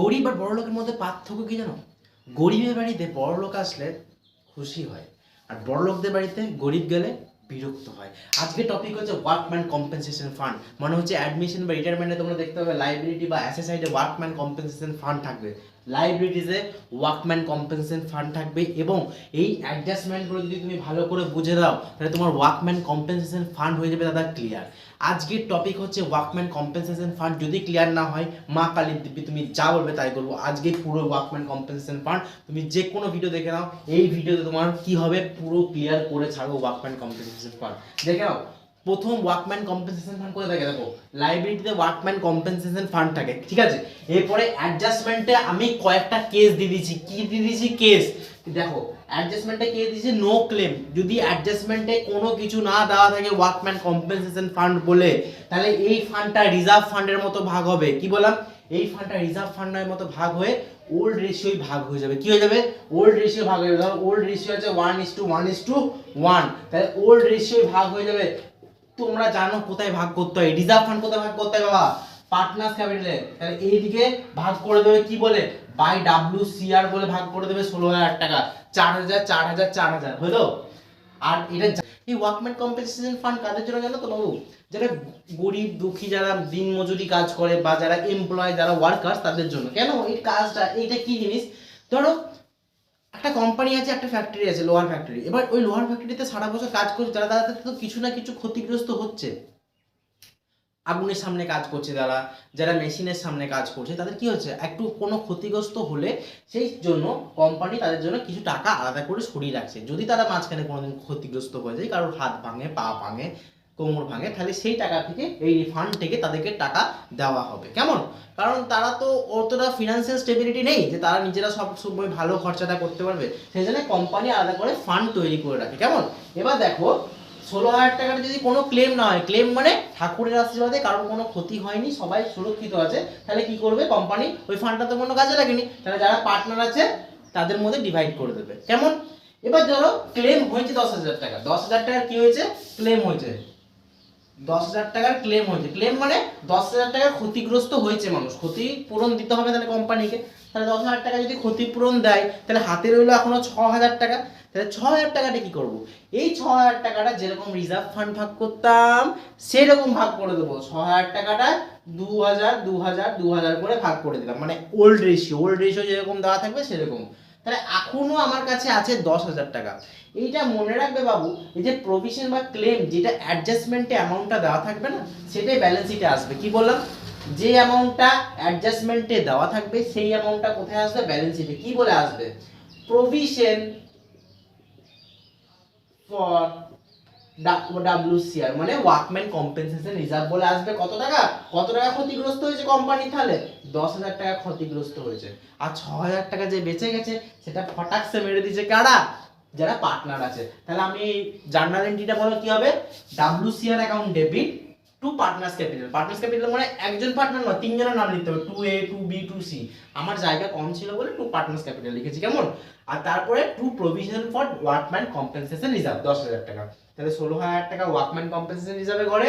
গরিব আর বড় লোকের মধ্যে পার্থক্য কি জানো? গরিবের বাড়িতে বড় লোক আসলে খুশি হয়, আর বড় লোকদের বাড়িতে গরিব গেলে বিরক্ত হয়। আজকে টপিক হচ্ছে ওয়ার্কম্যান কম্পেনসেশন ফান্ড, মানে হচ্ছে অ্যাডমিশন বা রিটায়ারমেন্টে তোমরা দেখতে পাবে লাইবিলিটি বা অ্যাসেট সাইডে ওয়ার্কম্যান কম্পেনসেশন ফান্ড থাকবে, লাইবিলিটিসে ওয়ার্কম্যান কম্পেনসেশন ফান্ড থাকবে, এবং এই অ্যাডজাস্টমেন্টগুলো যদি তুমি ভালো করে বুঝে দাও তাহলে তোমার ওয়ার্কম্যান কম্পেনসেশন ফান্ড হয়ে যাবে দাদা ক্লিয়ার। আজকের টপিক হচ্ছে ওয়ার্কম্যান কম্পেনসেশন ফান্ড। যদি ক্লিয়ার না হয় মা কালী দিব্যি তুমি যা বলবে তাই করবো। আজকে পুরো ওয়ার্কম্যান কম্পেনসেশন ফান্ড তুমি যে কোনো ভিডিও দেখে নাও, এই ভিডিওতে তোমার কি হবে পুরো ক্লিয়ার করে ছাড়বো ওয়ার্কম্যান কম্পেনসেশন ফান্ড। দেখে নাও, প্রথম ওয়ার্কম্যান কম্পেনসেশন ফান্ড করে থাকে, দেখো লাইবিলিটিতে ওয়ার্কম্যান কম্পেনসেশন ফান্ড থাকে, ঠিক আছে। এরপরে অ্যাডজাস্টমেন্টে আমি কয়েকটা কেস দিয়ে দিয়েছি। কি দিয়ে দিয়েছি কেস? দেখো অ্যাডজাস্টমেন্টে কেস দিয়েছি নো ক্লেম। যদি অ্যাডজাস্টমেন্টে কোনো কিছু না দেওয়া থাকে ওয়ার্কম্যান কম্পেনসেশন ফান্ড বলে, তাহলে এই ফান্ডটা রিজার্ভ ফান্ডের মতো ভাগ হবে। কি বললাম? এই ফান্ডটা রিজার্ভ ফান্ডের মতো ভাগ হয়ে ওল্ড রেশিওই ভাগ হয়ে যাবে। কি হয়ে যাবে? ওল্ড রেশিও ভাগ হয়ে যাবে। ধরো ওল্ড রেশিও আছে 1:1:1, তাহলে ওল্ড রেশিওই ভাগ হয়ে যাবে। তোমরা জানো কোথায় ভাগ করতে হয়, রিজার্ভ ফান্ড কোথায় ভাগ করতে হয় বাবা? পার্টনার্স ক্যাপিটালে। তাহলে এইদিকে ভাগ করে দেবে কি বলে? বাই WCR বলে ভাগ করে দেবে 16,000 টাকা, 4,000 4,000 4,000 হলো। আর এটা এই ওয়ার্কম্যান কম্পেনসেশন ফান্ড কাদের জন্য জানো তো বাবু? যারা গরিব দুঃখী, যারা দিন মজুরি কাজ করে, বা যারা এমপ্লয়, যারা ওয়ার্কার্স, তাদের জন্য। কেন এই কাজটা? এইটা কি জিনিস? ধরো একটা কোম্পানি আছে, একটা ফ্যাক্টরি আছে, লোহার ফ্যাক্টরি। এবার ওই লোহার ফ্যাক্টরিতে সারা বছর কাজ করছে যারা, তাদের তো কিছু না কিছু ক্ষতিগ্রস্ত হচ্ছে। আগুনের সামনে কাজ করছে যারা, যারা মেশিনের সামনে কাজ করছে, তাদের কি হচ্ছে? একটু কোনো ক্ষতিগ্রস্ত হলে সেই জন্য কোম্পানি তাদের জন্য কিছু টাকা আলাদা করে সরিয়ে রাখছে। যদি তারা মাঝখানে কোনোদিন ক্ষতিগ্রস্ত হয়ে যায়, কারোর হাত ভাঙে, পা ভাঙে, কোমর ভাঙে, তাহলে সেই টাকা থেকে, এই ফান্ড থেকে তাদেরকে টাকা দেওয়া হবে। কেমন? কারণ তারা তো অতটা ফিনান্সিয়াল স্টেবিলিটি নেই যে তারা নিজেরা সব সময় ভালো খরচাটা করতে পারবে, সেই জন্য কোম্পানি আলাদা করে ফান্ড তৈরি করে রাখে। কেমন? এবার দেখো 16,000 টাকার যদি কোনো ক্লেম না হয়, ক্লেম মানে ঠাকুরের আশীর্বাদে কারোর কোনো ক্ষতি হয়নি, সবাই সুরক্ষিত আছে, তাহলে কি করবে কোম্পানি? ওই ফান্ডটা তো কোনো কাজে লাগেনি, তাহলে যারা পার্টনার আছে তাদের মধ্যে ডিভাইড করে দেবে। কেমন? এবার ধরো ক্লেম হয়েছে 10,000 টাকা, 10,000 টাকার কি হয়েছে? ক্লেম হয়েছে 10,000 টাকার ক্লেম হয়েছে। ক্লেম মানে 10,000 টাকার ক্ষতিগ্রস্ত হয়েছে মানুষ, ক্ষতিপূরণ দিতে হবে তাহলে কোম্পানিকে। তাহলে 10,000 টাকা যদি ক্ষতিপূরণ দেয়, তাহলে হাতে রইলো এখনো 6,000 টাকা। তাহলে 6,000 টাকাটা কি করবো? এই 6,000 টাকাটা যেরকম রিজার্ভ ফান্ড ভাগ করতাম সেরকম ভাগ করে দেবো। 6,000 টাকাটা 2,000 2,000 2,000 করে ভাগ করে দিলাম, মানে ওল্ড রেশিও যেরকম দেওয়া থাকবে সেরকম। তাহলে এখনো আমার কাছে আছে 10,000 টাকা। এইটা মনে রাখবে বাবু, এই যে প্রভিশন বা ক্লেম, যেটা অ্যাডজাস্টমেন্টে অ্যামাউন্টটা দেওয়া থাকবে না, সেটাই ব্যালেন্স শিটে আসবে। কি বললাম? যে অ্যামাউন্টটা অ্যাডজাস্টমেন্টে দেওয়া থাকবে সেই অ্যামাউন্টটা কোথায় আসবে? ব্যালেন্স শিটে। কি বলে আসবে? প্রভিশন ফর WCR, মানে ওয়ার্কম্যান কম্পেনসেশন রিজার্ভ বলে আসবে। কত টাকা? কত টাকা ক্ষতিগ্রস্ত হয়েছে কোম্পানি? তাহলে 10,000 টাকা ক্ষতিগ্রস্ত হয়েছে। আর 6,000 টাকা যে বেঁচে গেছে সেটা ফটাকসে মেরে দিয়েছে কারা? যারা পার্টনার আছে। তাহলে আমি জার্নাল এন্ট্রিটা বলো কি হবে? WCR account debit two partners capital. Partners capital মানে একজন পার্টনার নয়, তিনজনের নাম লিখতে হবে, 2A 2B 2C। আমার জায়গা কম ছিল বলে টু পার্টনার্স ক্যাপিটাল লিখেছি। কেমন? আর তারপরে to provision for workman compensation reserve 10,000 টাকা। তাহলে 16,000 টাকা ওয়ার্কম্যান কম্পেনসেশন রিজার্ভে করে,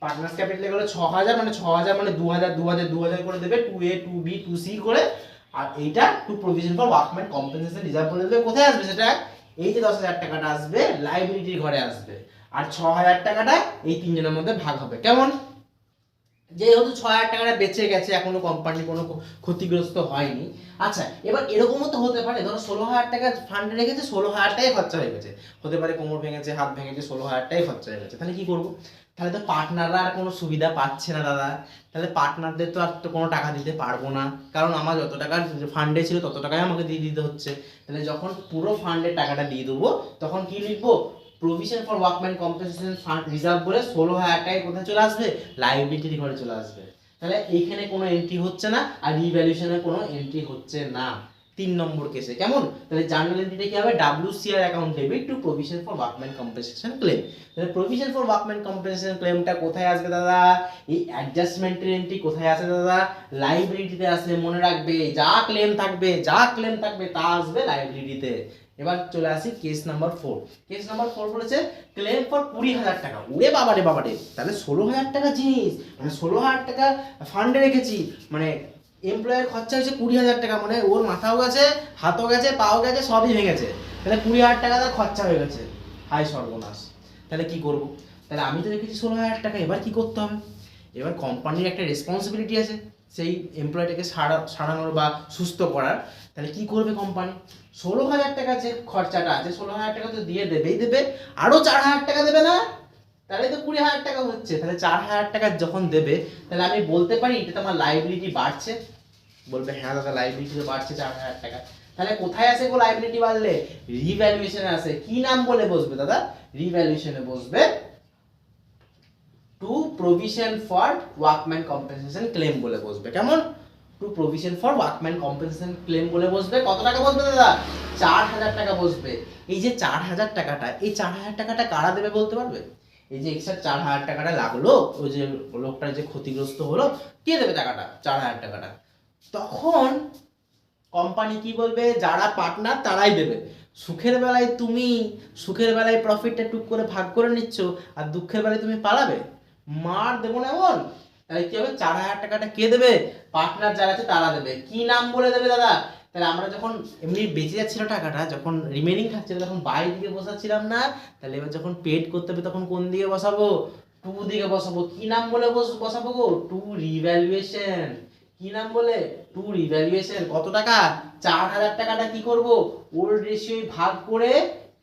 পার্টনার্স ক্যাপিটালে গেলে 6,000, মানে 6,000 মানে 2,000 2,000 2,000 করে দেবে, 2A 2B 2C করে। আর এইটা to provision for workman compensation reserve বলে দেবে। কোথায় আসবে সেটা? এই যে 10,000 টাকাটা আসবে লাইবিলিটির ঘরে আসবে, আর 6,000 টাকাটা এই তিনজনের মধ্যে ভাগ হবে। কেমন? যেহেতু 6,000 টাকাটা বেঁচে গেছে, এখনো কোম্পানি কোনো ক্ষতিগ্রস্ত হয়নি। আচ্ছা, এবার এরকমও তো হতে পারে, ধরো 16,000 টাকা ফান্ডে রেখেছে, 16,000 টাকাই খরচা হয়ে গেছে। হতে পারে কোমর ভেঙেছে, হাত ভেঙেছে, 16,000 টাকাই খরচা হয়ে গেছে। তাহলে কি করবো? তাহলে তো পার্টনাররা আর কোনো সুবিধা পাচ্ছে না দাদা। তাহলে পার্টনারদের তো আর তো কোনো টাকা দিতে পারবো না, কারণ আমার যত টাকা ফান্ডে ছিল তত টাকাই আমাকে দিয়ে দিতে হচ্ছে। তাহলে যখন পুরো ফান্ডের টাকাটা দিয়ে দেবো, তখন কি লিখবো? Provision for workman compensation fund reserve বলে 16,000 টাকায় কোথায় চলে আসবে? লাইবিলিটির ঘরে চলে আসবে। তাহলে এইখানে কোনো এন্ট্রি হচ্ছে না, আর রিভ্যালুয়েশনে কোনো এন্ট্রি হচ্ছে না 3 নম্বর কেসে। কেমন? তাহলে জার্নাল এন্ট্রিটা কি হবে? WCR account debit two provision for workman compensation claim. তাহলে প্রভিশন ফর ওয়ার্কম্যান কম্পেনসেশন ক্লেমটা কোথায় আসবে দাদা? এই অ্যাডজাস্টমেন্টের এন্ট্রি কোথায় আসে দাদা? লাইবিলিটিতে আসলে। মনে রাখবে, যা ক্লেম থাকবে তা আসবে লাইবিলিটিতে। এবার চলে আসি কেস নাম্বার 4। কেস নাম্বার 4 বলেছে ক্লেম ফর 20,000 টাকা। ওরে বাবারে, তাহলে 16,000 টাকা জিনিস, মানে 16,000 টাকা ফান্ডে রেখেছি, মানে এমপ্লয়ের খরচা হয়েছে 20,000 টাকা, মানে ওর মাথাও গেছে, হাতও গেছে, পাও গেছে, সবই ভেঙেছে, তাহলে 20,000 টাকা তার খরচা হয়ে গেছে। হাই সর্বনাশ, তাহলে কি করব? তাহলে আমি তো রেখেছি 16,000 টাকা, এবার কি করতে হবে? এবার কোম্পানির একটা রেসপন্সিবিলিটি আছে সেই এমপ্লয়টাকে সারানোর বা সুস্থ করার। তাহলে কি করবে কোম্পানি? 16,000 টাকা যে খরচাটা আছে, 16,000 টাকা তো দিয়ে দেবেই দেবে, আরও 4,000 টাকা দেবে না? তাহলে তো 20,000 টাকা হচ্ছে। তাহলে 4,000 টাকা যখন দেবে, তাহলে আমি বলতে পারি এটা তো আমার লাইবিলিটি বাড়ছে। বলবে হ্যাঁ দাদা, লাইবিলিটি তো বাড়ছে 4,000 টাকা। তাহলে কোথায় আসে গো লাইবিলিটি বাড়লে? রিভ্যালুয়েশনে আসে। কি নাম বলে বসবে দাদা? রিভ্যালুয়েশনে বসবে to provision for workman compensation claim বলে বসবে। কেমন? To provision for workman compensation claim বলে বসবে। কত টাকা বসবে দাদা? 4,000 টাকা বসবে। এই যে 4,000 টাকাটা, এই 4,000 টাকাটা কারা দেবে বলতে পারবে? এই যে এক্সট্রা 4,000 টাকাটা লাগলো, ওই যে লোকটার যে ক্ষতিগ্রস্ত হলো, কে দেবে টাকাটা? 4,000 টাকাটা। তখন কোম্পানি কি বলবে? যারা পার্টনার তারাই দেবে। সুখের বেলায় তুমি, সুখের বেলায় প্রফিটটা টুক করে ভাগ করে নিচ্ছ, আর দুঃখের বেলায় তুমি পালাবে? মার দেবো না এমন। তাহলে কি হবে? 4,000 টাকাটা কে দেবে? পার্টনার যারা আছে তারা দেবে। কি নাম বলে দেবে দাদা? তাহলে আমরা যখন এমনি বেঁচে যাচ্ছিল টাকাটা, যখন রিমেনিং থাকছিল তখন বাই দিকে বসাচ্ছিলাম না? তাহলে এবার যখন পেড করতে হবে তখন কোন দিকে বসাবো? টু দিকে বসাবো। কি নাম বলে বসাবো গো? Two revaluation. কি নাম বলে? To revaluation. কত টাকা? 4,000 টাকাটা কি করব? ওল্ড রেশিও ভাগ করে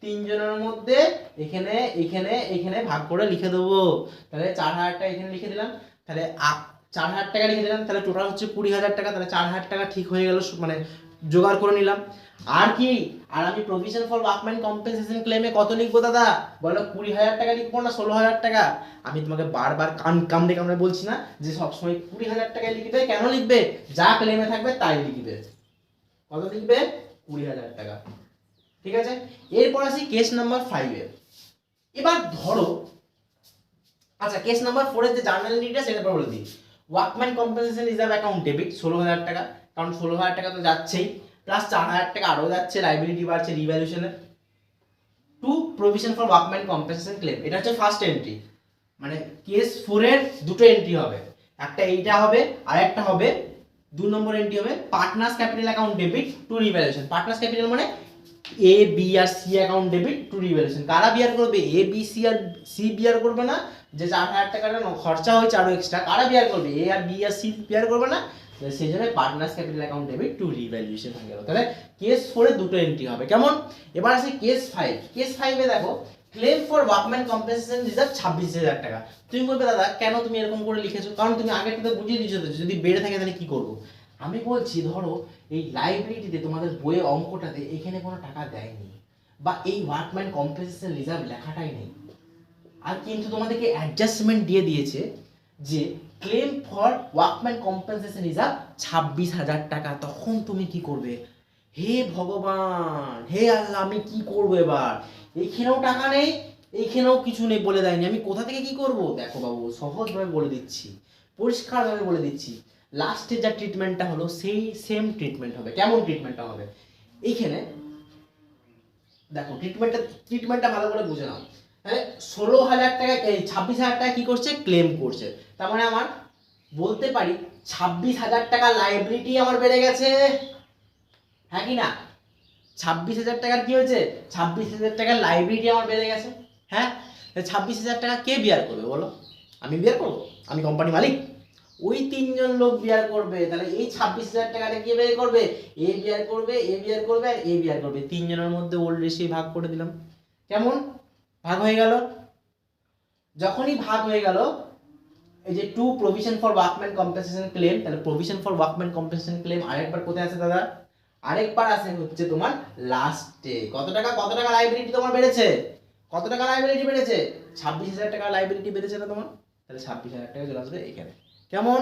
তিনজনের মধ্যে এখানে এখানে এখানে ভাগ করে লিখে দেবো। তাহলে 4,000 টাকা এখানে লিখে দিলাম। তাহলে 4,000 টাকা লিখে দিলাম, তাহলে টোটাল হচ্ছে 20,000 টাকা। তাহলে 4,000 টাকা ঠিক হয়ে গেল, মানে জোগাড় করে নিলাম। আর কি? আর আমি প্রভিশন ফর ওয়ার্কম্যান কম্পেনসেশন ক্লেমে কত লিখবো দাদা? বলো 20,000 টাকা লিখবো না 16,000 টাকা? আমি তোমাকে বারবার কামড়ে কামড়ে বলছি না যে সবসময় 20,000 টাকায় লিখবে? কেন লিখবে? যা ক্লেমে থাকবে তাই লিখবে। কত লিখবে? 20,000 টাকা। ঠিক আছে, এরপর আসি কেস নাম্বার 5 এ। এবার ধরো, আচ্ছা কেস নাম্বার 4 এর যে জার্নাল এন্ট্রিটা সেটা বলে দিই। Workman compensation reserve account debit 16,000 টাকা, কারণ 16,000 টাকা তো যাচ্ছেই, প্লাস 4,000 টাকা আরও যাচ্ছে, লাইবিলিটি বাড়ছে রিভ্যালুয়েশনে। To provision for workman compensation claim, এটা হচ্ছে ফার্স্ট এন্ট্রি। মানে কেস 4 এর দুটো এন্ট্রি হবে, একটা এইটা হবে আর একটা হবে 2 নম্বর এন্ট্রি হবে partners capital account debit to revaluation. Partners capital মানে এ বি আর C account debit to revaluation. কারা বিয়ার করবে? এ বি সি আর সি বিয়ার করবে না, যে 4,000 টাকাটা খরচা হয়েছে আরো এক্সট্রা, কারা বিয়ার করবে? এ আর বি আর সি বিয়ার করবে না, সেই জন্য partners capital account debit to revaluation হয়ে গেল। তাহলে কেস 4 এ দুটো এন্ট্রি হবে। কেমন? এবার আসে কেস 5। কেস 5 এ দেখো claim for workman compensation reserve 26,000 টাকা। তুমি বলবে দাদা কেন তুমি এরকম করে লিখেছো? কারণ তুমি আগে থেকে বুঝিয়ে দিয়েছো তো, যদি বেড়ে থাকে তাহলে কি করব। আমি বলছি ধরো এই লাইবিলিটিতে তোমাদের বইয়ে অঙ্কটাতে এখানে কোনো টাকা দেয়নি, বা এই ওয়ার্কম্যান কম্পেনসেশন রিজার্ভ লেখাটাই নেই, আর কিন্তু তোমাদেরকে অ্যাডজাস্টমেন্ট দিয়ে দিয়েছে যে claim for workman compensation reserve 26,000 টাকা। তখন তুমি কি করবে? হে ভগবান, হে আল্লাহ, আমি কি করবো এবার? এইখানেও টাকা নেই, এইখানেও কিছু নেই, বলে দেয়নি, আমি কোথা থেকে কি করব? দেখো বাবু, সহজভাবে বলে দিচ্ছি, পরিষ্কারভাবে বলে দিচ্ছি। লাস্টে যা ট্রিটমেন্টটা হলো সেই সেম ট্রিটমেন্ট হবে। কেমন ট্রিটমেন্টটা হবে? এইখানে দেখো, ট্রিটমেন্টটা ভালো করে বুঝে নাও। তাহলে 16,000 টাকা, এই 26,000 টাকা কি করছে? ক্লেম করছে। তার মানে আমার বলতে পারি 26,000 টাকা লাইবিলিটি আমার বেড়ে গেছে, হ্যাঁ কি না? 26,000 টাকার কি হয়েছে? 26,000 টাকার লাইবিলিটি আমার বেড়ে গেছে। হ্যাঁ, 26,000 টাকা কে বিয়ার করবে বলো? আমি বিয়ার করবো? আমি কোম্পানি মালিক? ওই তিনজন লোক বিয়ার করবে। তাহলে এই 26,000 টাকাটা কে বিয়ার করবে? এ বিয়ার করবে, এ বিয়ার করবে আর এ বিয়ার করবে। তিনজনের মধ্যে ওল্ড রেশিও ভাগ করে দিলাম। কেমন? ভাগ হয়ে গেল। যখনই ভাগ হয়ে গেল, এই যে to provision for workman compensation claim, তাহলে provision for workman compensation claim আরেকবার কোথায় আছে দাদা? আরেকবার আসে হচ্ছে তোমার লাস্টে। কত টাকা লাইবিলিটি তোমার বেড়েছে? কত টাকা লাইবিলিটি বেড়েছে? 26,000 টাকা লাইবিলিটি বেড়েছে না তোমার? তাহলে 26,000 টাকা চলে আসবে এখানে। কেমন?